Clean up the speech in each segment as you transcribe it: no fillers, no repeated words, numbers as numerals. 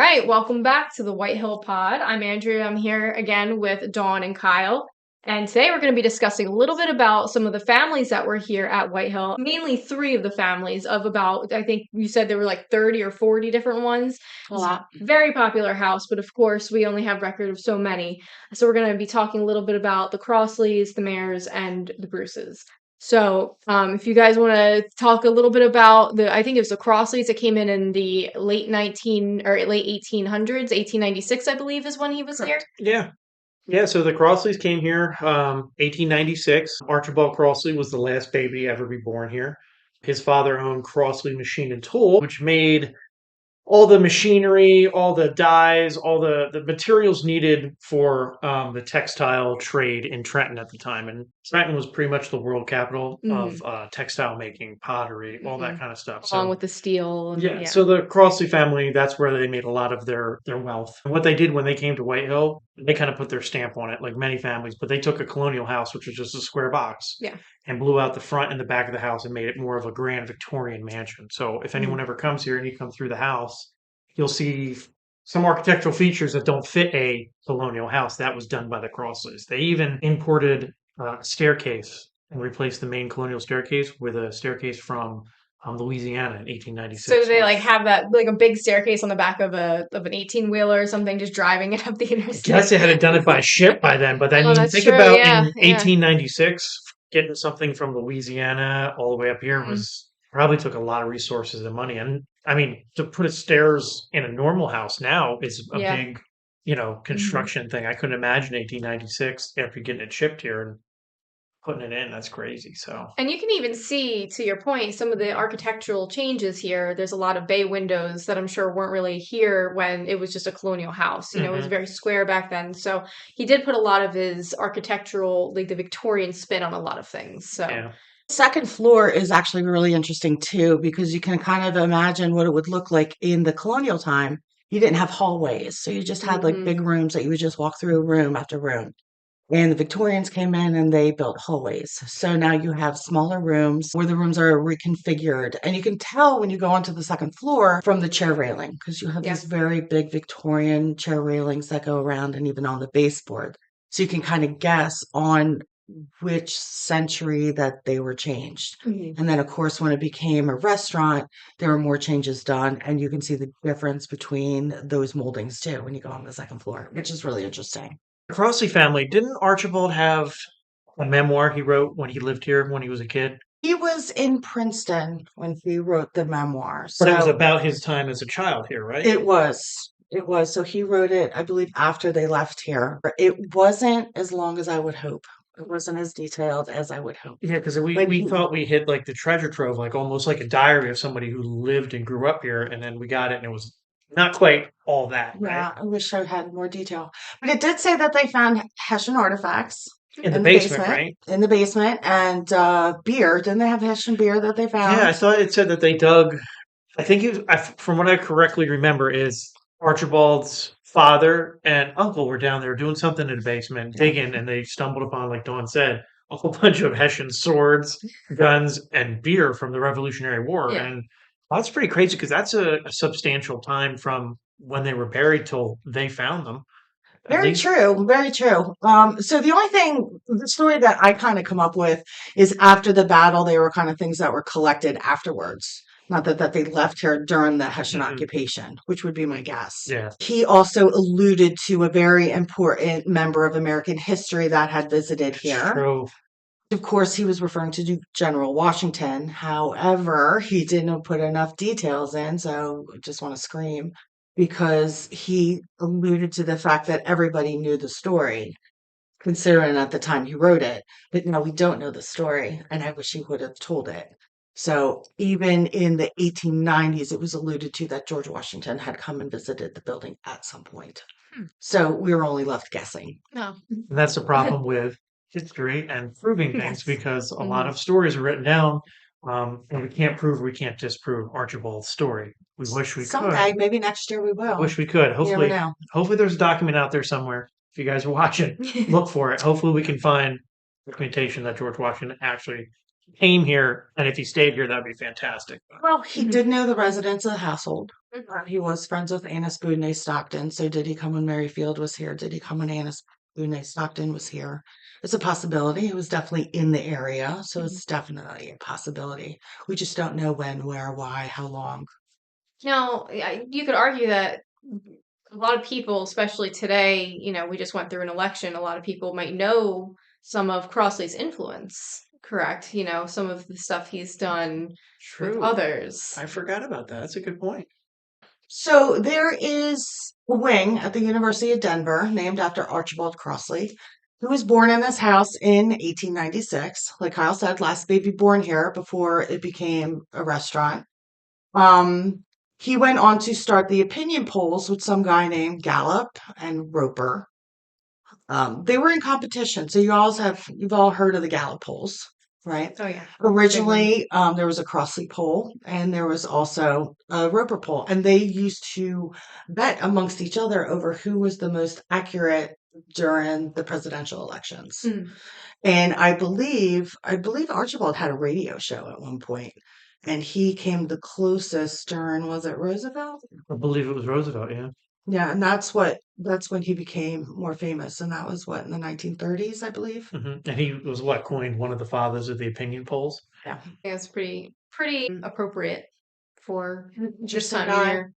right, welcome back to the White Hill Pod. I'm Andrea. I'm here again with Dawn and Kyle. And today we're going to be discussing a little bit about some of the families that were here at White Hill. Mainly three of the families of about, I think you said there were like 30 or 40 different ones. A lot. Very popular house, but of course we only have record of so many. So we're going to be talking a little bit about the Crossleys, the Mayers, and the Bruces. So, if you guys want to talk a little bit about I think it was the Crossleys that came in the late 1800s, 1896, I believe is when he was here. Yeah. Yeah, so the Crossleys came here 1896. Archibald Crossley was the last baby to ever be born here. His father owned Crossley Machine and Tool, which made all the machinery, all the dyes, all the materials needed for the textile trade in Trenton at the time. And Trenton was pretty much the world capital of textile making, pottery, all that kind of stuff. Along with the steel. Yeah, so the Crossley family, that's where they made a lot of their wealth. And what they did when they came to White Hill, they kind of put their stamp on it, like many families, but they took a colonial house, which was just a square box, Yeah. and blew out the front and the back of the house and made it more of a grand Victorian mansion. So if anyone ever comes here and you come through the house, you'll see some architectural features that don't fit a colonial house. That was done by the Crossleys. They even imported a staircase and replaced the main colonial staircase with a staircase from Louisiana in 1896. So they like have that like a big staircase on the back of an 18-wheeler or something, just driving it up the interstate. I guess they had done it by ship by then, but then that's think true, about yeah, in 1896, getting something from Louisiana all the way up here was probably took a lot of resources and money. And I mean, to put a stairs in a normal house now is a big, construction thing. I couldn't imagine 1896 after getting it shipped here and putting it in. That's crazy. So, And you can even see, to your point, some of the architectural changes here. There's a lot of bay windows that I'm sure weren't really here when it was just a colonial house. It was very square back then. So he did put a lot of his architectural, like the Victorian spin on a lot of things. So yeah. Second floor is actually really interesting too, because you can kind of imagine what it would look like in the colonial time. You didn't have hallways, so you just had like big rooms that you would just walk through room after room. And the Victorians came in and they built hallways. So now you have smaller rooms where the rooms are reconfigured. And you can tell when you go onto the second floor from the chair railing, because you have these very big Victorian chair railings that go around and even on the baseboard. So you can kind of guess on which century that they were changed. And then, of course, when it became a restaurant, there were more changes done. And you can see the difference between those moldings too when you go on the second floor, which is really interesting. The Crossley family, didn't Archibald have a memoir he wrote when he lived here when he was a kid? He was in Princeton when he wrote the memoir. But it was So about his time as a child here, right? it was. It was. So he wrote it, I believe, after they left here. It wasn't as long as I would hope. It wasn't as detailed as I would hope. Yeah, because But we thought we hit like the treasure trove, like almost like a diary of somebody who lived and grew up here, and then we got it, and it was not quite all that, right? yeah, I wish I had more detail. But it did say that they found Hessian artifacts In the basement, right? in the basement, and beer. Didn't they have Hessian beer that they found? Yeah, I thought it said that they dug. I think from what I correctly remember, is Archibald's father and uncle were down there doing something in the basement, digging, and they stumbled upon, like Dawn said, a whole bunch of Hessian swords, guns, and beer from the Revolutionary War. Yeah. And that's pretty crazy because that's a substantial time from when they were buried till they found them. At Very least, true, very true. So the only thing, the story that I kind of come up with is after the battle, they were kind of things that were collected afterwards. Not that they left here during the Hessian occupation, which would be my guess. yeah. He also alluded to a very important member of American history that had visited here. True. Of course, he was referring to General Washington. However, he didn't put enough details in, so I just want to scream because he alluded to the fact that everybody knew the story, considering at the time he wrote it. But no, we don't know the story, and I wish he would have told it. So even in the 1890s, it was alluded to that George Washington had come and visited the building at some point. So we were only left guessing. No. And that's the problem with history and proving things Yes. because a lot of stories are written down and we can't prove, we can't disprove Archibald's story. We wish we Someday, could. maybe next year we will. Wish we could. You never Hopefully, know. hopefully there's a document out there somewhere. If you guys are watching, look for it. Hopefully we can find documentation that George Washington actually came here, and if he stayed here, that'd be fantastic. Well, he did know the residents of the household. He was friends with Annis Boone Stockton. So did he come when Mary Field was here? Did he come when Annis Boone Stockton was here? It's a possibility. He was definitely in the area, so it's definitely a possibility. We just don't know when, where, why, how long. Now, you could argue that a lot of people, especially today, we just went through an election. A lot of people might know some of Crossley's influence, correct? Some of the stuff he's done with True. others. I forgot about that. That's a good point. So there is a wing at the University of Denver named after Archibald Crossley, who was born in this house in 1896. Like Kyle said, last baby born here before it became a restaurant. He went on to start the opinion polls with some guy named Gallup and Roper. They were in competition, so you've all heard of the Gallup polls, right? Oh yeah. Originally, there was a Crossley poll and there was also a Roper poll, and they used to bet amongst each other over who was the most accurate during the presidential elections. And I believe Archibald had a radio show at one point, and he came the closest during, was it Roosevelt? I believe it was Roosevelt, yeah. Yeah, and that's when he became more famous, and that was what, in the 1930s, I believe. And he was what coined one of the fathers of the opinion polls. Yeah. I think it's pretty appropriate for this Interesting time of guy. year.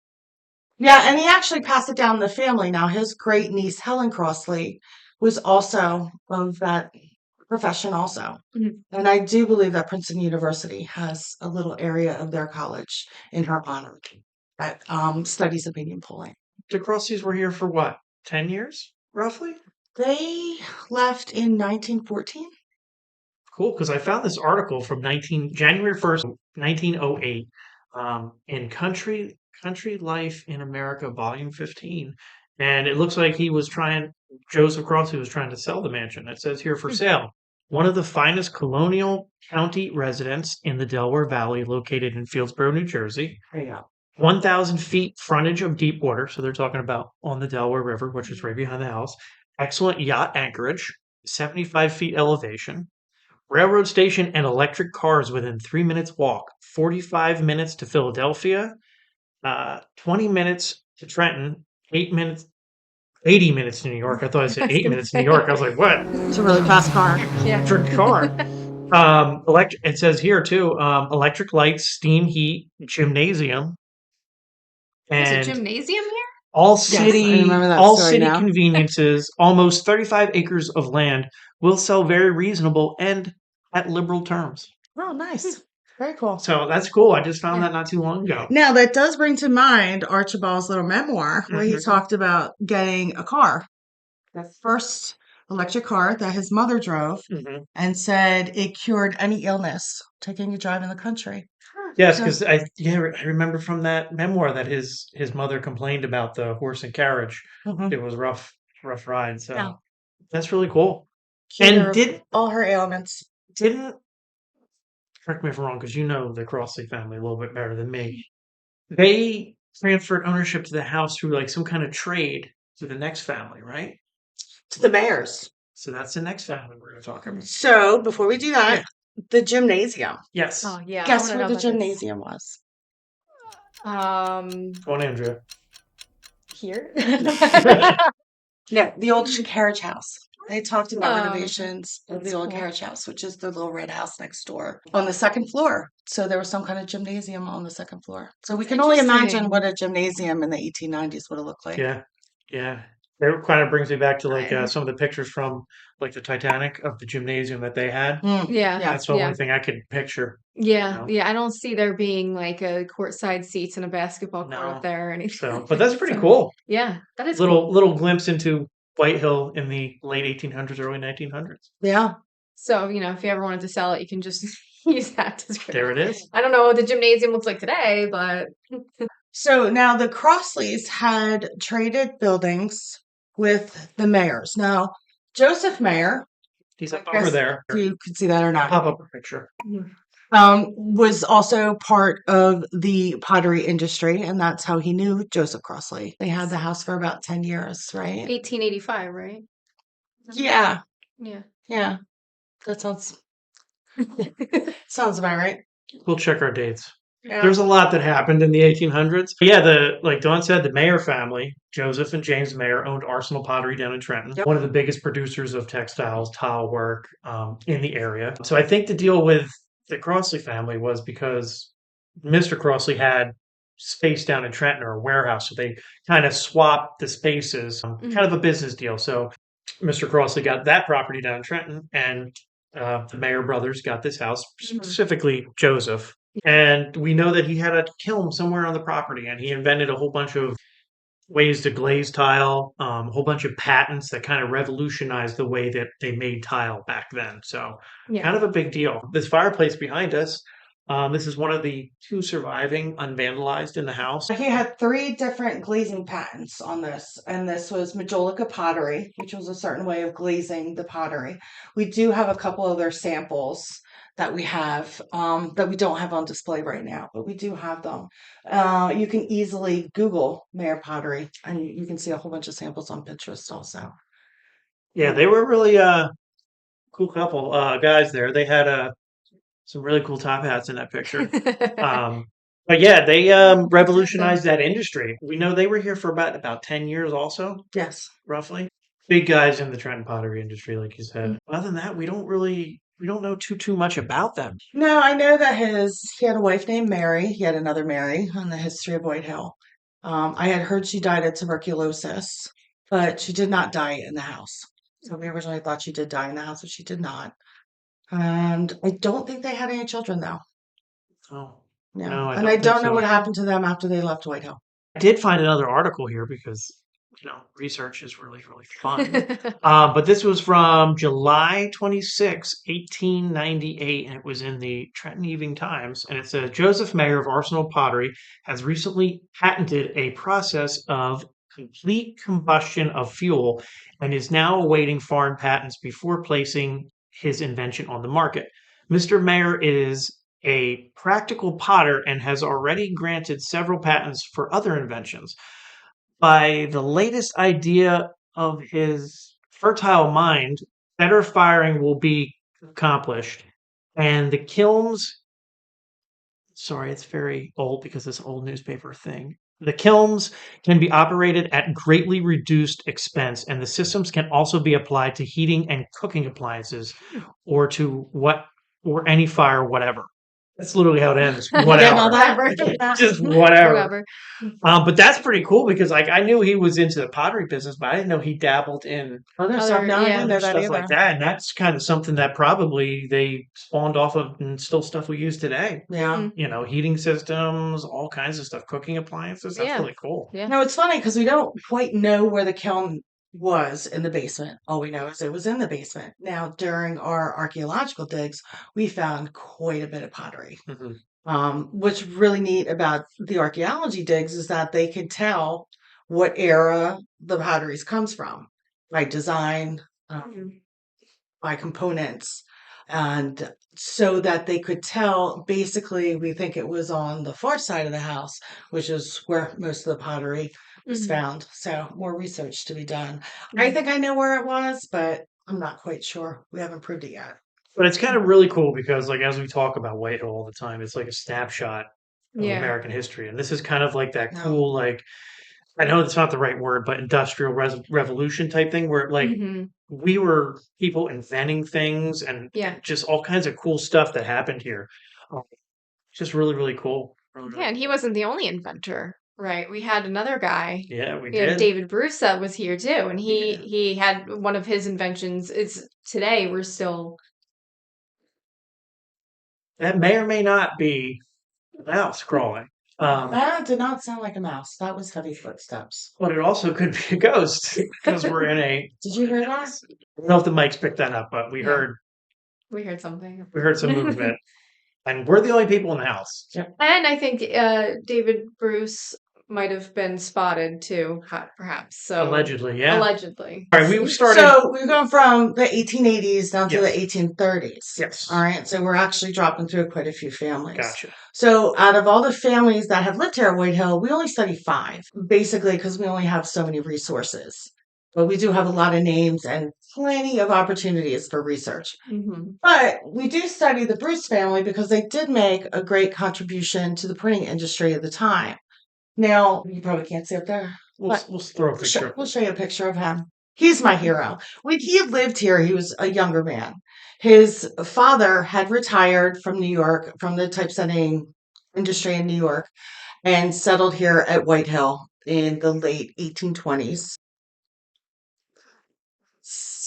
Yeah, and he actually passed it down the family. Now, his great niece, Helen Crossley, was also of that profession also. And I do believe that Princeton University has a little area of their college in her honor that studies opinion polling. The Crosleys were here for what, 10 years, roughly? They left in 1914. Cool, because I found this article from January 1st, 1908, in Country Life in America, Volume 15. And it looks like Joseph Crossley was trying to sell the mansion. It says here for sale. One of the finest colonial county residents in the Delaware Valley, located in Fieldsboro, New Jersey. There you go. 1,000 feet frontage of deep water. So they're talking about on the Delaware River, which is right behind the house. Excellent yacht anchorage, 75 feet elevation. Railroad station and electric cars within 3 minutes walk. 45 minutes to Philadelphia, 20 minutes to Trenton, 80 minutes to New York. I thought I said 8 minutes to New York. I was like, what? It's a really fast car. Yeah. Electric car. It says here too, electric lights, steam heat, gymnasium, There's a and gymnasium here? all Yes, I city remember that all story city now. conveniences, almost 35 acres of land, will sell very reasonable and at liberal terms. Oh, nice. Very cool. So that's cool. I just found that not too long ago. Now, that does bring to mind Archibald's little memoir where he talked about getting a car, the first electric car that his mother drove, and said it cured any illness, taking a drive in the country. Yes, because I remember from that memoir that his mother complained about the horse and carriage. It was rough ride. So Yeah. that's really cool. Cure And all her ailments. didn't correct me if I'm wrong, because you know the Crossley family a little bit better than me. They transferred ownership to the house through like some kind of trade to the next family, right? To the Mayors. So that's the next family we're going to talk about. So before we do that, the gymnasium. Yes. Oh yeah. Guess where the gymnasium was? Go on, Andrea. Here. No, the old carriage house. They talked about Oh, renovations of the old cool. carriage house, which is the little red house next door on the second floor. So there was some kind of gymnasium on the second floor. So we can only imagine what a gymnasium in the 1890s would have looked like. Yeah. That kind of brings me back to like some of the pictures from like the Titanic of the gymnasium that they had. Yeah. That's the only thing I could picture. Yeah. I don't see there being like a courtside seats and a basketball court up there or anything. So, but that's pretty cool. Yeah, that is Little glimpse into White Hill in the late 1800s, early 1900s. Yeah. So, if you ever wanted to sell it, you can just use that description. There it is. I don't know what the gymnasium looks like today, but So now the Crossleys had traded buildings with the Mayors. Now, Joseph Mayer, He's up over there. you could see that or not, Pop up a picture. was also part of the pottery industry, and that's how he knew Joseph Crossley. They had the house for about 10 years, right? 1885, right? Yeah. Yeah. Yeah. That sounds about right. We'll check our dates. There's a lot that happened in the 1800s. But yeah, like Dawn said, the Mayer family, Joseph and James Mayer, owned Arsenal Pottery down in Trenton, Yep. one of the biggest producers of textiles, tile work in the area. So I think the deal with the Crossley family was because Mr. Crossley had space down in Trenton or a warehouse, so they kind of swapped the spaces, kind of a business deal. So Mr. Crossley got that property down in Trenton, and the Mayer brothers got this house, specifically Joseph. And we know that he had a kiln somewhere on the property, and he invented a whole bunch of ways to glaze tile, a whole bunch of patents that kind of revolutionized the way that they made tile back then. So, kind of a big deal. This fireplace behind us, this is one of the two surviving unvandalized in the house. He had 3 different glazing patents on this, and this was majolica pottery, which was a certain way of glazing the pottery. We do have a couple other samples that we have that we don't have on display right now, but we do have them. You can easily Google Mayer pottery, and you can see a whole bunch of samples on Pinterest also. Yeah, they were really cool couple guys there. They had some really cool top hats in that picture. Um, but yeah, they revolutionized that industry. We know they were here for about 10 years also, Yes. roughly. Big guys in the Trenton pottery industry, like you said. Other than that, we don't know too much about them. No, I know that he had a wife named Mary. He had another Mary on the history of White Hill. I had heard she died of tuberculosis, but she did not die in the house. So we originally thought she did die in the house, but she did not. And I don't think they had any children though. Oh, Yeah. no, I And don't I think don't know so. what happened to them after they left White Hill. I did find another article here because research is really fun. But this was from July 26, 1898, and it was in the Trenton Evening Times. And it says Joseph Mayer of Arsenal Pottery has recently patented a process of complete combustion of fuel and is now awaiting foreign patents before placing his invention on the market. Mr. Mayer is a practical potter and has already granted several patents for other inventions. By the latest idea of his fertile mind, better firing will be accomplished, and the kilns, sorry, it's very old because this old newspaper thing. The kilns can be operated at greatly reduced expense, and the systems can also be applied to heating and cooking appliances or or any fire, whatever. That's literally how it ends. Getting all Whatever. that? Just whatever. Whatever. But that's pretty cool because like I knew he was into the pottery business, but I didn't know he dabbled in Other stuff. No, I yeah. didn't know other that stuff like either. that. And that's kind of something that probably they spawned off of and still stuff we use today. Yeah. Heating systems, all kinds of stuff, cooking appliances. That's Yeah. really cool. Yeah. No, it's funny because we don't quite know where the kiln was in the basement. All we know is it was in the basement. Now, during our archaeological digs, we found quite a bit of pottery. Mhm. What's really neat about the archaeology digs is that they can tell what era the potteries comes from by design, by components, and so that they could tell. Basically, we think it was on the far side of the house, which is where most of the pottery was found. So more research to be done. I think I know where it was, but I'm not quite sure. We haven't proved it yet. But it's kind of really cool because like as we talk about Whitehall all the time, it's like a snapshot of Yeah. American history. And this is kind of like that No. cool, like I know it's not the right word, but industrial revolution type thing where like we were people inventing things and Yeah. just all kinds of cool stuff that happened here. Just really cool. Really, Yeah, and he wasn't the only inventor, right? We had another guy. Yeah, we We had did. David Bruce that was here too, and Yeah. he had one of his inventions. Is today we're still That may or may not be a mouse crawling. That did not sound like a mouse. That was heavy footsteps. But it also could be a ghost because we're in a. Did you hear that? I don't know if the mics picked that up, but we Yeah. heard something. some movement, and we're the only people in the house. And I think David Bruce might have been spotted too, perhaps. So Allegedly, yeah. allegedly. All right, we started. So we've gone from the 1880s down to the Yes. 1830s. Yes. All right. So we're actually dropping through quite a few families. Gotcha. So out of all the families that have lived here at White Hill, we only study 5, basically because we only have so many resources. But we do have a lot of names and plenty of opportunities for research. Mm-hmm. But we do study the Bruce family because they did make a great contribution to the printing industry at the time. Now, you probably can't see up there. We'll throw a picture. We'll show you a picture of him. He's my hero. When he lived here, he was a younger man. His father had retired from New York, from the typesetting industry in New York, and settled here at White Hill in the late 1820s.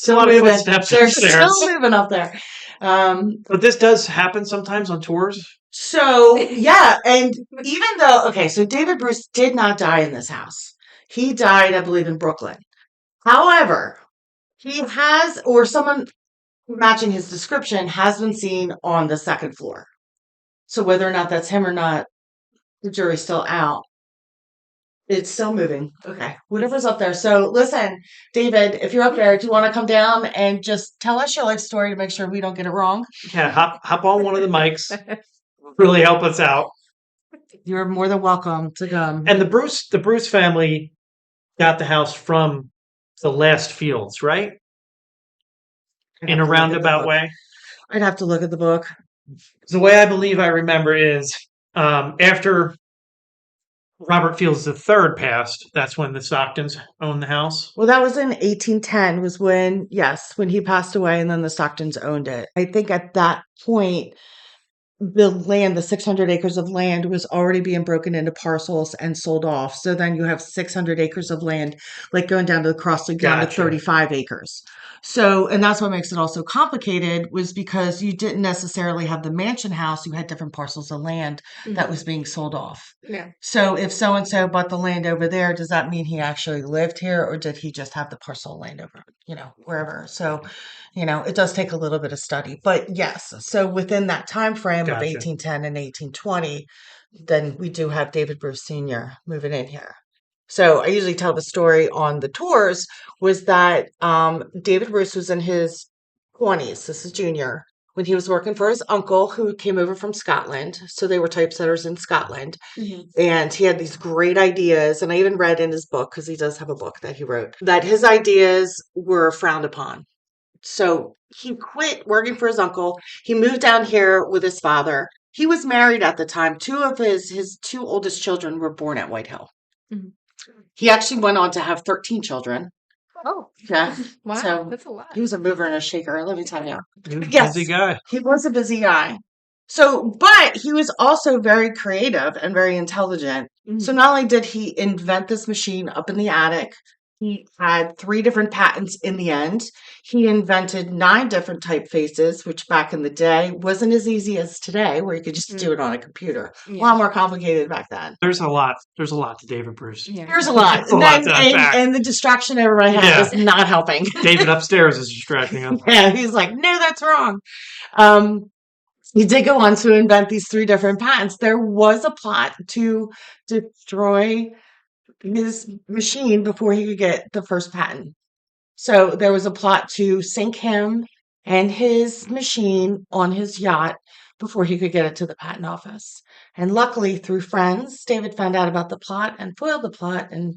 A lot of footsteps They're upstairs. still moving up there. But this does happen sometimes on tours. So, yeah. And even though, okay, so David Bruce did not die in this house. He died, I believe, in Brooklyn. However, he has, or someone matching his description, has been seen on the second floor. So whether or not that's him or not, the jury's still out. It's still moving. Okay. Whatever's up there. So listen, David, if you're up there, do you want to come down and just tell us your life story to make sure we don't get it wrong? Yeah, hop on one of the mics. Really help us out. You're more than welcome to come. And the Bruce family got the house from the last Fields, right? In a roundabout way. I'd have to look at the book. The way I believe I remember is after Robert Fields III passed, that's when the Stocktons owned the house. Well, that was in 1810 was when he passed away, and then the Stocktons owned it. I think at that point, the 600 acres of land was already being broken into parcels and sold off. So then you have 600 acres of land, like going down to the Crossley, down to 35 acres. So, and that's what makes it also complicated, was because you didn't necessarily have the mansion house. You had different parcels of land that was being sold off. Yeah. So if so-and-so bought the land over there, does that mean he actually lived here, or did he just have the parcel of land over, wherever? So, it does take a little bit of study, but yes. So within that time frame of 1810 and 1820, then we do have David Bruce Sr. moving in here. So I usually tell the story on the tours was that David Bruce was in his 20s. This is junior, when he was working for his uncle who came over from Scotland. So they were typesetters in Scotland. Mm-hmm. And he had these great ideas. And I even read in his book, because he does have a book that he wrote, that his ideas were frowned upon. So he quit working for his uncle. He moved down here with his father. He was married at the time. Two of his two oldest children were born at White Hill. Mm-hmm. He actually went on to have 13 children. Oh, yeah. Wow. So that's a lot. He was a mover and a shaker, let me tell you. He was a busy guy. He was a busy guy. So, but he was also very creative and very intelligent. Mm-hmm. So not only did he invent this machine up in the attic, he had 3 different patents in the end. He invented 9 different typefaces, which back in the day wasn't as easy as today, where you could just do it on a computer. Yeah. A lot more complicated back then. There's a lot to David Bruce. Yeah. There's a lot. And the distraction everybody has is not helping. David upstairs is distracting him. Yeah, he's like, no, that's wrong. He did go on to invent these 3 different patents. There was a plot to destroy his machine before he could get the first patent. So there was a plot to sink him and his machine on his yacht before he could get it to the patent office. And luckily, through friends, David found out about the plot and foiled the plot and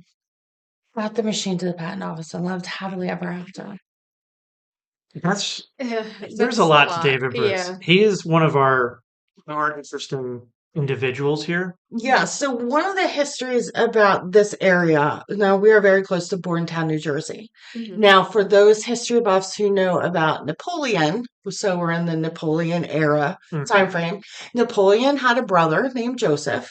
brought the machine to the patent office and lived happily ever after. There's a lot to David Bruce. Yeah. He is one of our more interesting individuals here. Yeah. So one of the histories about this area, now we are very close to Bordentown, New Jersey. Mm-hmm. Now, for those history buffs who know about Napoleon, so we're in the Napoleon era time frame. Napoleon had a brother named Joseph.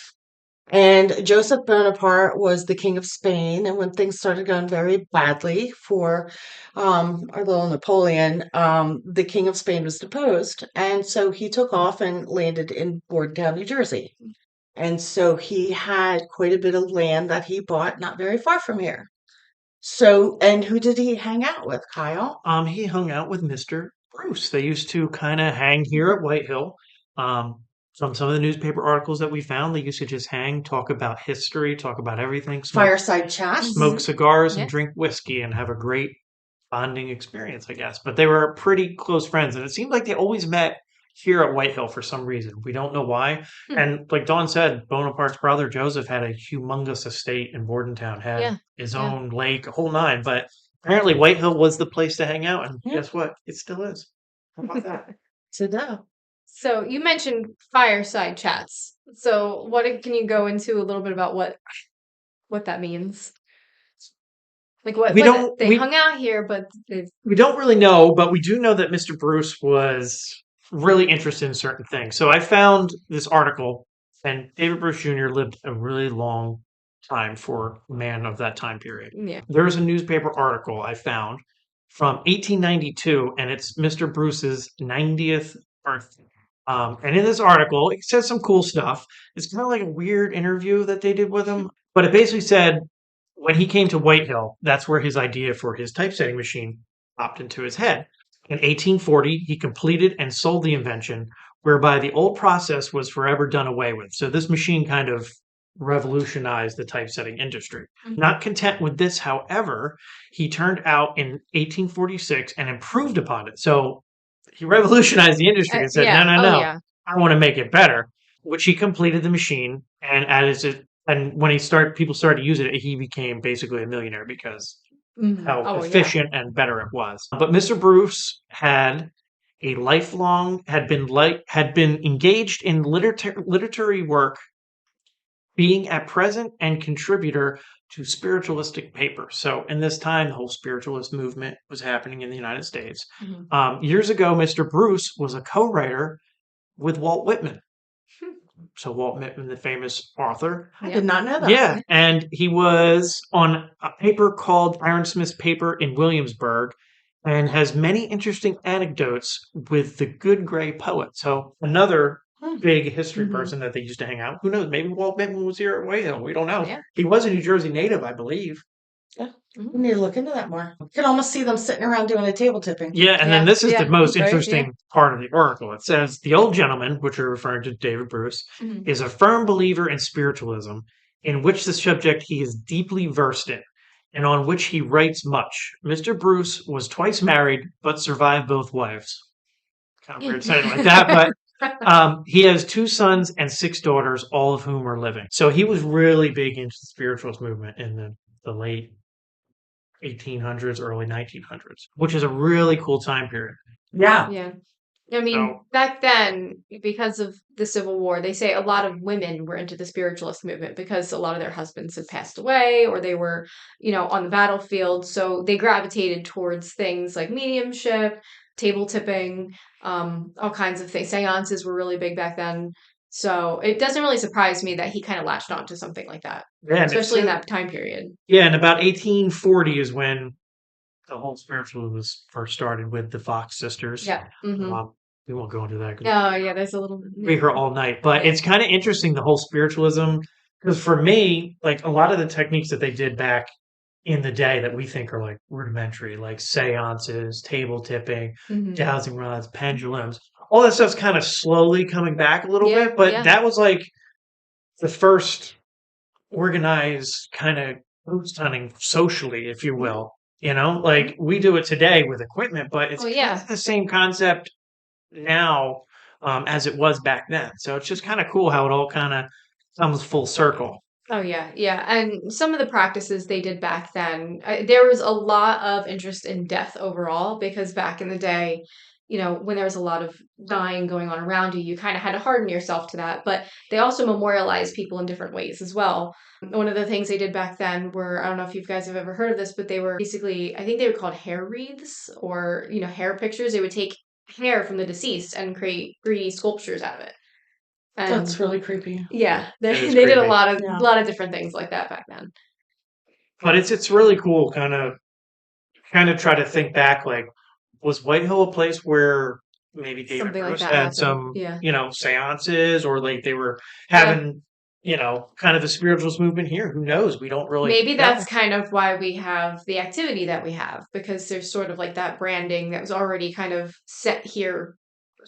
And Joseph Bonaparte was the king of Spain. And when things started going very badly for our little Napoleon, the king of Spain was deposed. And so he took off and landed in Bordentown, New Jersey. And so he had quite a bit of land that he bought not very far from here. So, and who did he hang out with, Kyle? He hung out with Mr. Bruce. They used to kind of hang here at White Hill. From some of the newspaper articles that we found, they used to just hang, talk about history, talk about everything. Fireside chat. Smoke cigars and drink whiskey and have a great bonding experience, I guess. But they were pretty close friends. And it seemed like they always met here at White Hill for some reason. We don't know why. And like Dawn said, Bonaparte's brother, Joseph, had a humongous estate in Bordentown, had his own lake, a whole 9. But apparently White Hill was the place to hang out, and Yeah. guess what? It still is. How about that? So no. So you mentioned fireside chats. So can you go into a little bit about what that means? Like We what don't they hung out here, but we don't really know, but we do know that Mr. Bruce was really interested in certain things. So I found this article, and David Bruce Jr. lived a really long time for a man of that time period. yeah. There's a newspaper article I found from 1892, and it's Mr. Bruce's 90th birthday. And in this article, it says some cool stuff. It's kind of like a weird interview that they did with him, but it basically said when he came to White Hill, that's where his idea for his typesetting machine popped into his head. In 1840, he completed and sold the invention, whereby the old process was forever done away with. So this machine kind of revolutionized the typesetting industry. Mhm. Not content with this, however, he turned out in 1846 and improved upon it. So he revolutionized the industry and said, no, Yeah. no, Oh no, yeah. I want to make it better, which he completed the machine. And as it and when people started to use it, he became basically a millionaire because how Oh yeah. efficient and better it was. But Mr. Bruce had been engaged in literary work, being at present and contributor to spiritualistic papers. So in this time, the whole spiritualist movement was happening in the United States. Mhm. Years ago, Mr. Bruce was a co-writer with Walt Whitman. So Walt Whitman, the famous author. I Yeah. did not know that. Yeah, and he was on a paper called Aaron Smith's Paper in Williamsburg, and has many interesting anecdotes with the Good Gray poet. So another Hmm. big history Mhm. person that they used to hang out. Who knows? Maybe Walt Whitman was here at White Hill. We don't know. Yeah. He was a New Jersey native, I believe. Yeah. Mhm. We need to look into that more. You can almost see them sitting around doing a table tipping. Yeah, and then Yeah. this is the Yeah. most Right. Yeah. interesting part of the article. It says the old gentleman, which are referring to David Bruce, Mhm. is a firm believer in spiritualism, in which the subject he is deeply versed in, and on which he writes much. Mr. Bruce was twice married, but survived both wives. Kind of weird saying it like that, but he has 2 sons and 6 daughters, all of whom are living. So he was really big into the spiritualist movement in the late 1800s, early 1900s, which is a really cool time period. Yeah. Yeah. I mean, So back then, because of the Civil War, they say a lot of women were into the spiritualist movement because a lot of their husbands had passed away or they were, on the battlefield. So they gravitated towards things like mediumship, table tipping, all kinds of things. Seances were really big back then. So it doesn't really surprise me that he kind of latched on to something like that, yeah, and especially in that time period. yeah, and about 1840 is when the whole spiritualism was first started with the Fox sisters. Yeah. Hmm. We won't go into that because Oh, yeah, there's a little. we'll be here all night. But Yeah. it's kind of interesting, the whole spiritualism, because for me, like a lot of the techniques that they did back in the day that we think are like rudimentary, like seances, table tipping, Mhm. dowsing rods, pendulums, all that stuff's kind of slowly coming back a little Yeah, bit. But yeah. that was like the first organized kind of ghost hunting socially, if you will. Like we do it today with equipment, but it's Oh, kind yeah. of the same concept now as it was back then. So it's just kind of cool how it all kind of comes full circle. Oh yeah, yeah. And some of the practices they did back then, there was a lot of interest in death overall because back in the day, when there was a lot of dying going on around you, you kind of had to harden yourself to that. But they also memorialized people in different ways as well. One of the things they did back then were, I don't know if you guys have ever heard of this, but they were basically, I think they were called hair wreaths or, hair pictures. They would take hair from the deceased and create 3D sculptures out of it. That's And really creepy. yeah, It they is they did a creepy. lot of Yeah. different things like that back then. But it's really cool kind of try to think back, like, was Whitehill a place where maybe David Something like Bruce that had happened. some, Yeah. seances, or like they were Yeah. having, kind of the spiritualist movement here. Who knows? We don't really Maybe know. that's kind of why we have the activity that we have, because there's sort of like that branding that was already kind of set here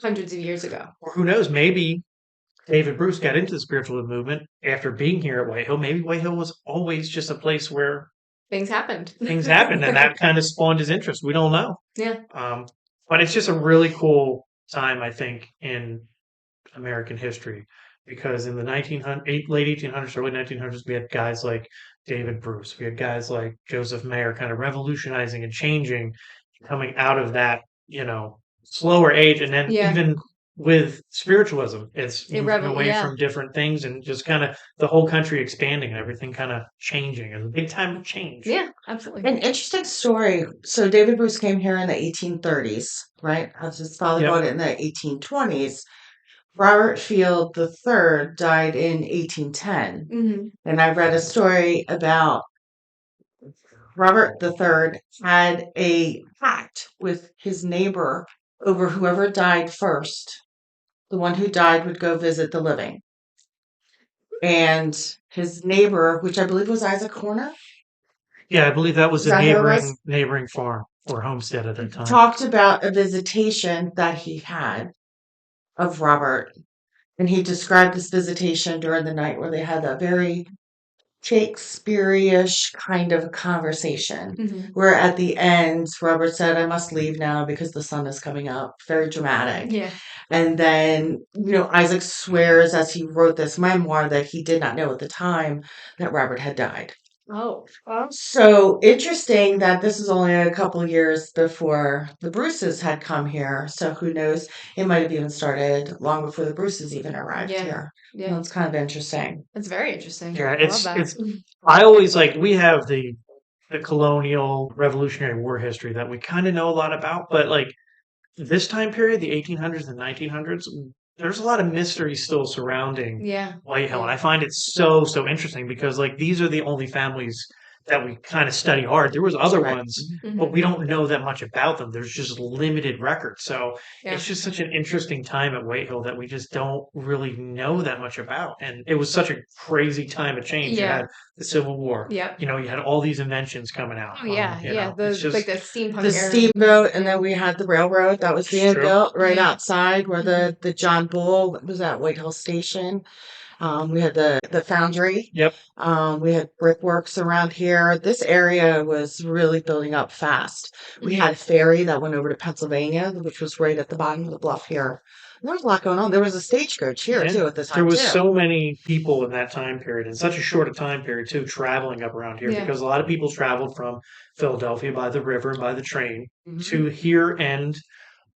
hundreds of years ago. Or who knows? Maybe David Bruce got into the spiritualist movement after being here at Whitehill. Maybe Whitehill was always just a place where Things happened. things happened, and that kind of spawned his interest. We don't know. Yeah. But it's just a really cool time, I think, in American history, because in the late 1800s, early 1900s, we had guys like David Bruce. We had guys like Joseph Mayer kind of revolutionizing and changing, coming out of that, slower age. And then Yeah. even with spiritualism, it's moving away Yeah. from different things and just kind of the whole country expanding and everything kind of changing. It was a big time of change. Yeah, absolutely. An interesting story. So David Bruce came here in the 1830s, right? As his father Yep. bought it in the 1820s. Robert Field III died in 1810. Hmm. And I read a story about Robert III had a pact with his neighbor over whoever died first. The one who died would go visit the living. And his neighbor, which I believe was Isaac Horner, Yeah, I believe that was is a that who it was? neighboring farm or homestead at that time. Talked about a visitation that he had of Robert. And he described this visitation during the night where they had a very Shakespeare-ish kind of conversation, Hmm. where at the end, Robert said, I must leave now because the sun is coming up. Very dramatic. Yeah. And then, Isaac swears as he wrote this memoir that he did not know at the time that Robert had died. Oh. So interesting that this is only a couple years before the Bruces had come here. So who knows? It might have even started long before the Bruces even arrived Yeah. here. Yeah. That's kind of interesting. That's very interesting. Yeah, I love that. I always like we have the colonial Revolutionary War history that we kind of know a lot about, but like this time period, the 1800s and 1900s, there's a lot of mystery still surrounding Yeah. Whitehall, and Yeah. I find it so interesting because like these are the only families that we kind of study hard. There was other Right. ones, but Hmm. we don't know that much about them. There's just limited records, so Yeah. it's just such an interesting time at Whitehill that we just don't really know that much about. And it was such a crazy time of change. You Yeah. had the Civil War. Yep. You had all these inventions coming out. Oh yeah. Yeah. It's The like just the steampunk The era. steamboat, and then we had the railroad that was it's being true. built right Yeah. outside where Mhm. the John Bull was at Whitehall Station. We had the foundry. Yep. We had brickworks around here. This area was really building up fast. We had a ferry that went over to Pennsylvania, which was right at the bottom of the bluff here. There was a lot going on. There was a stagecoach here Yeah. too at the There time was too. so many people in that time period, in such a short a time period too, traveling up around here Yeah. because a lot of people traveled from Philadelphia by the river and by the train Mhm. to here and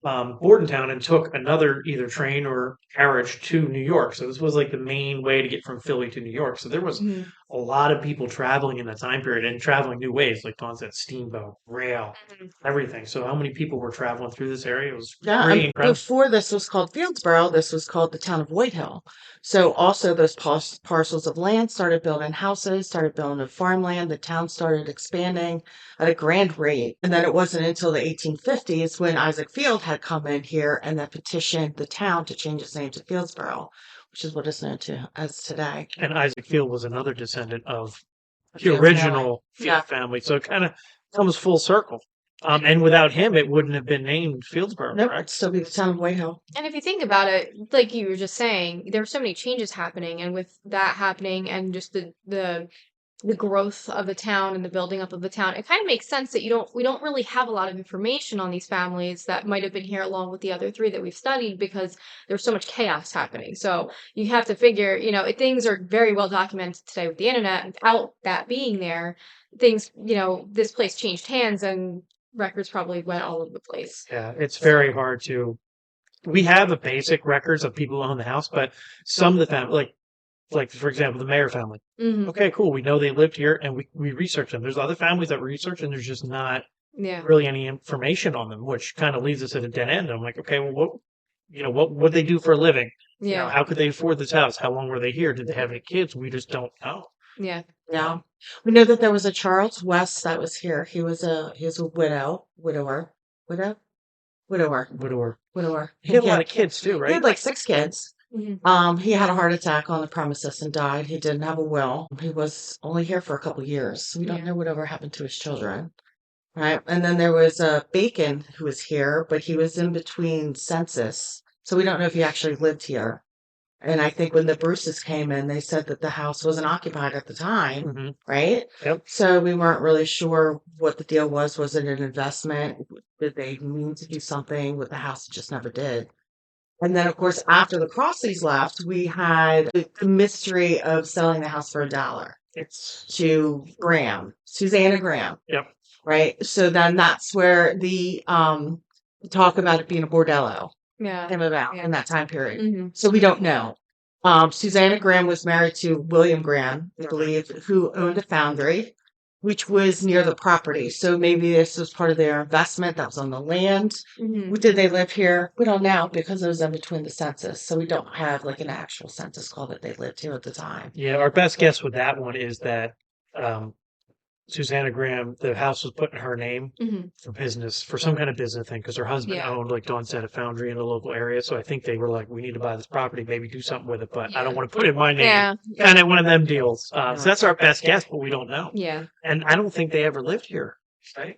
Bordentown and took another either train or carriage to New York. So this was like the main way to get from Philly to New York. So there was Mhm. a lot of people traveling in that time period and traveling new ways, like Don said, steamboat, rail, Mhm. everything. So how many people were traveling through this area? It was Yeah, pretty and incredible. before this was called Fieldsboro, this was called the town of Whitehill. So also those parcels of land started building houses, started building farmland. The town started expanding at a grand rate. And then it wasn't until the 1850s when Isaac Field had come in here and then petitioned the town to change its name to Fieldsboro, which is what it's known to as today. And Isaac Field was another descendant of The the Field family. original Yeah. Field family. So it kind of comes full circle. And without him, it wouldn't have been named Fieldsboro, Nope, correct? it'd still be the town of Whitehill. And if you think about it, like you were just saying, there were so many changes happening, and with that happening, and just the growth of the town and the building up of the town, it kind of makes sense that we don't really have a lot of information on these families that might have been here along with the other three that we've studied because there's so much chaos happening. So you have to figure, things are very well documented today with the internet. Without that being there, things, this place changed hands and records probably went all over the place. Yeah, it's very hard to. We have a basic records of people who own the house, but some of the family, like for example, the Mayer family. Hmm. Okay, cool. We know they lived here, and we research them. There's other families that we research, and there's just not Yeah. really any information on them, which kind of leaves us at a dead end. I'm like, okay, well, what they do for a living? Yeah. How could they afford this house? How long were they here? Did they have any kids? We just don't know. Yeah. Yeah. We know that there was a Charles West that was here. He was a widower, widower, Widower. widower. He had a lot of kids too, He right? had like 6 kids. Hmm. He had a heart attack on the premises and died. He didn't have a will. He was only here for a couple years. So we don't Yeah. know whatever happened to his children. Right. And then there was Bacon who was here, but he was in between census. So we don't know if he actually lived here. And I think when the Bruces came in, they said that the house wasn't occupied at the time, Hmm. right? Yep. So we weren't really sure what the deal was. Was it an investment? Did they mean to do something with the house? It just never did. And then, of course, after the Crossleys left, we had the mystery of selling the house for $1 It's to Graham, Susanna Graham. Yep. Right. So then that's where the talk about it being a bordello Yeah. came about Yeah. in that time period. hmm So we don't know. Susanna Graham was married to William Graham, I believe, who owned a foundry, which was near the property. So maybe this was part of their investment that was on the land. hmm Did they live here? We don't know because it was in between the census. So we don't have like an actual census call that they lived here at the time. Yeah, our best guess with that one is that Susanna Graham, the house was put in her name hmm for business, for some kind of business thing, because her husband Yeah. owned, like Dawn said, a foundry in the local area. So I think they were like, we need to buy this property, maybe do something with it, but I don't Yeah. want to put it in my name. Yeah. Kind of one of them deals. So that's our best guess, but we don't know. Yeah. And I don't think they ever lived here, right?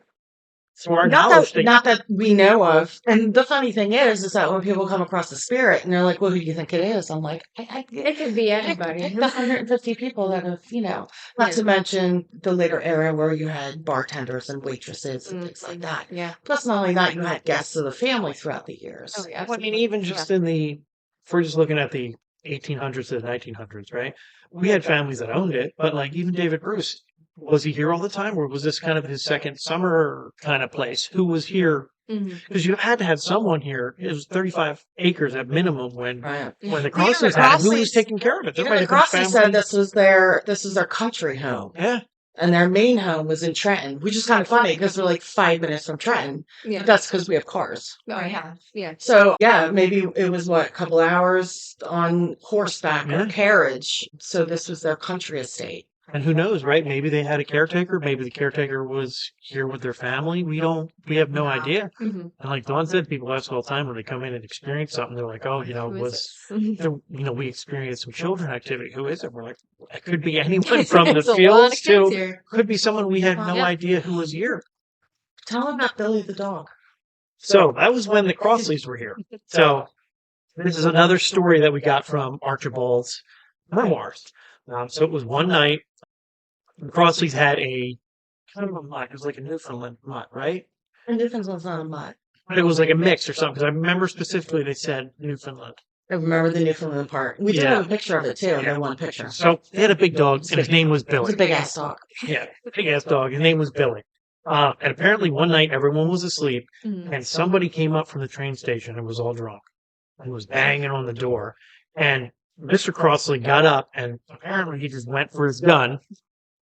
So our Not knowledge, that, not that we know of. And the funny thing is that when people come across the spirit and they're like, well, who do you think it is? I'm like, It could be pick anybody. the 150 people that have, not Yeah. to mention the later era where you had bartenders and waitresses and things like that. Yeah. Plus, not only that, you had guests of the family throughout the years. Oh yeah. I mean, even just in the, if we're just looking at the 1800s to the 1900s, right? We had families that owned it, but like even David Bruce, was he here all the time, or was this kind of his second summer kind of place? Who was here? hmm Because you had to have someone here. It was 35 acres at minimum when Right. when the Well, even Crosleys the had it. Who was Crosleys- taking care of it? There Even might the have been Crosleys family. said this was their country home. Yeah, And their main home was in Trenton, which is kind of funny because we're like 5 minutes from Trenton. Yeah. But that's because we have cars. Oh yeah. Yeah. So yeah, maybe it was a couple hours on horseback Yeah. or carriage. So this was their country estate. and who knows, right? Maybe they had a caretaker. Maybe the caretaker was here with their family. We have no Wow. idea. hmm And like Dawn said, people ask all the time when they come in and experience something. They're like, "Oh, Who is was this? there, we experienced some children activity. Who is it?" We're like, "It could be anyone from the It's a lot of fields kids to here. could be someone we had no Yeah. idea who was here." Tell them about Billy the dog. So that was when the Crossleys were here. So this is another story that we got from Archibald's memoirs. So it was one night. The Crossleys had a kind of a mutt. It was like a Newfoundland mutt, right? And Newfoundland's not a mutt. But it was like a mix or something. Because I remember specifically they said Newfoundland. I remember the Newfoundland part. We did Yeah. have a picture of it too. Yeah. In one picture. So they had a big dog, and his name was It was Billy. a big ass dog. Yeah, big ass dog. His name was Billy. And apparently one night everyone was asleep, Mhm. and somebody came up from the train station and was all drunk and was banging on the door. And Mr. Crossley got up, and apparently he just went for his gun.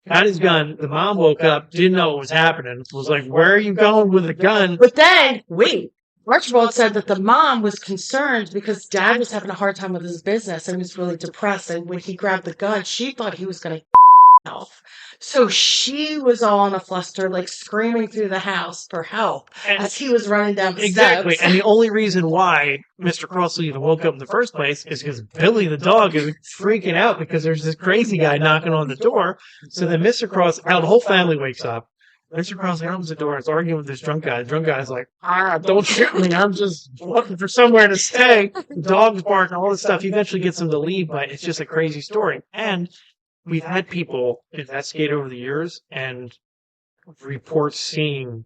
Got his gun. The mom woke up, didn't know what was happening. Was like, "Where are you going with a gun?" But then, wait, Archibald said that the mom was concerned because dad was having a hard time with his business and was really depressed. And when he grabbed the gun, she thought he was going to himself. So she was all in a fluster, like screaming through the house for help And- as he was running down the Exactly. steps. And the only reason why Mr. Crossley even woke up in the first place is because Billy the dog is freaking out because there's this crazy guy knocking on the door. So then Mr. Crossley, now the whole family wakes up. Mr. Crossley opens the door and is arguing with this drunk guy. The drunk guy's like, don't shoot me. I'm just looking for somewhere to stay. The dog's barking, all this stuff. He eventually gets him to leave, but it's just a crazy story. And we've had people investigate over the years and report seeing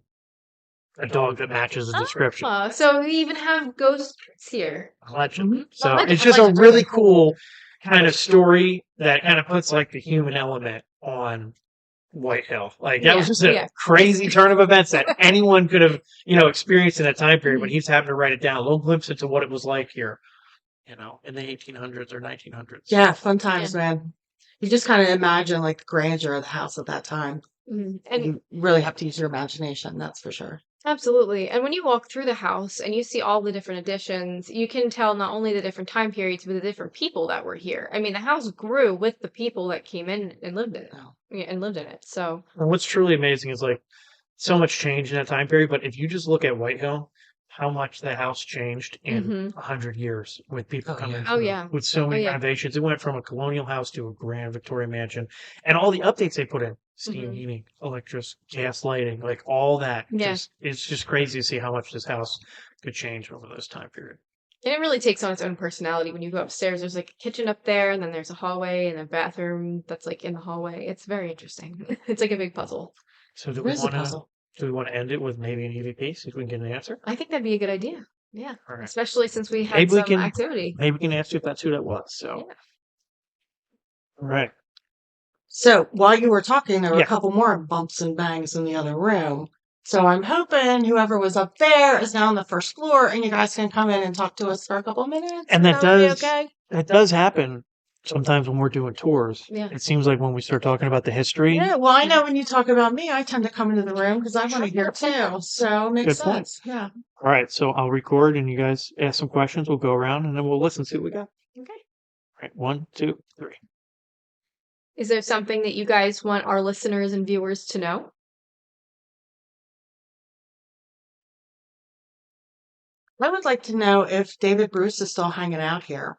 a dog that matches the description. So we even have ghosts here. Legend. So Legend, it's just a legend, really legend. cool kind of story that kind of puts like the human element on White Hill. Like that was just a crazy turn of events that anyone could have, experienced in that time period. But he's having to write it down, a little glimpse into what it was like here, in the 1800s or 1900s. Yeah, fun times, man. You just kind of imagine like the grandeur of the house at that time. Mhm. And You really have to use your imagination, that's for sure. absolutely. And when you walk through the house and you see all the different additions, you can tell not only the different time periods, but the different people that were here. I mean, the house grew with the people that came in and lived in it. Oh. Yeah, and lived in it. So And what's truly amazing is like so much change in that time period. But if you just look at White Hill, how much the house changed in 100 years with people Oh, coming yeah. through, Oh, yeah. with so many yeah. renovations. It went from a colonial house to a grand Victorian mansion, and all the updates they put in: steam Mhm. heating, electric, gas lighting, like all that. Yeah. It's just crazy to see how much this house could change over those time period. And it really takes on its own personality when you go upstairs. There's like a kitchen up there, and then there's a hallway and a bathroom that's like in the hallway. It's very interesting. It's like a big puzzle. So do It we is a want to puzzle. end it with maybe an EVP? See if we can get an answer. I think that'd be a good idea. Yeah, All right. especially since we had Maybe we some can activity. maybe we can ask you if that's who that was. So, Yeah. all right. So while you were talking, there were a Yeah. couple more bumps and bangs in the other room. So I'm hoping whoever was up there is now on the first floor, and you guys can come in and talk to us for a couple minutes. And That would be okay. that does happen sometimes when we're doing tours. Yeah. It seems like when we start talking about the history. Yeah, well, I know when you talk about me, I tend to come into the room because I want to hear too. So it makes Good point. sense. Yeah. All right, so I'll record and you guys ask some questions. We'll go around and then we'll listen, see what we got. Okay. All right, 1, 2, 3. Is there something that you guys want our listeners and viewers to know? I would like to know if David Bruce is still hanging out here.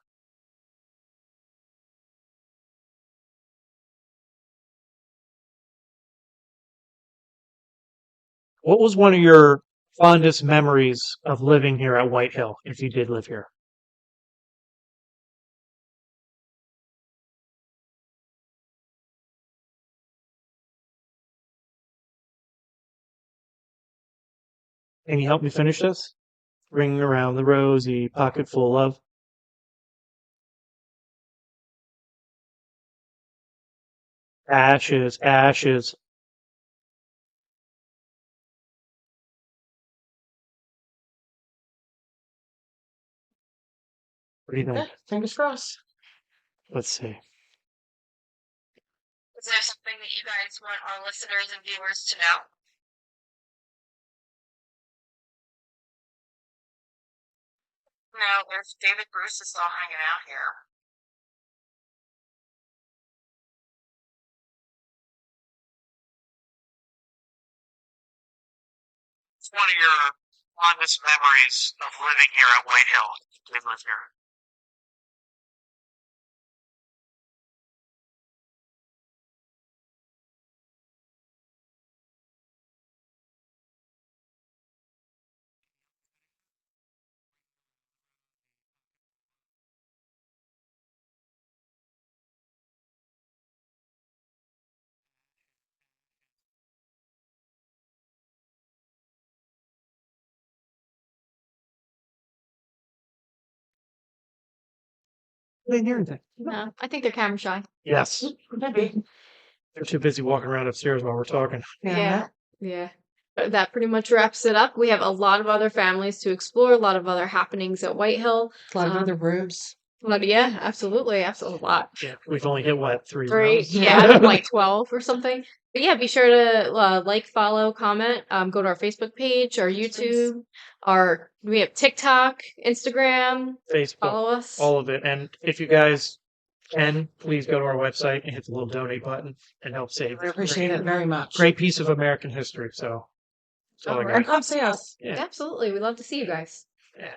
What was one of your fondest memories of living here at White Hill, if you did live here? Can you help me finish this? Ring around the rosy, pocket full of. Ashes, ashes. What do you think? Yeah, fingers crossed. Let's see. Is there something that you guys want our listeners and viewers to know? No, if David Bruce is still hanging out here. What's one of your fondest memories of living here at White Hill? You live here. I didn't hear anything. No, I think they're camera shy. Yes. Maybe. They're too busy walking around upstairs while we're talking. Yeah. Yeah. That pretty much wraps it up. We have a lot of other families to explore, a lot of other happenings at White Hill. A lot of other rooms. Yeah, absolutely. Absolutely a lot. Yeah, we've only hit what, 3 Right. rounds? Yeah, out of like 12 or something. But yeah, be sure to like, follow, comment, go to our Facebook page, our YouTube, we have TikTok, Instagram. Facebook, Follow us. all of it. And if you guys can, please go to our website and hit the little donate button and help save. I appreciate it very much. Great piece of American history. So, that's all I got. And come see us. Yeah. Absolutely. We love to see you guys. Yeah.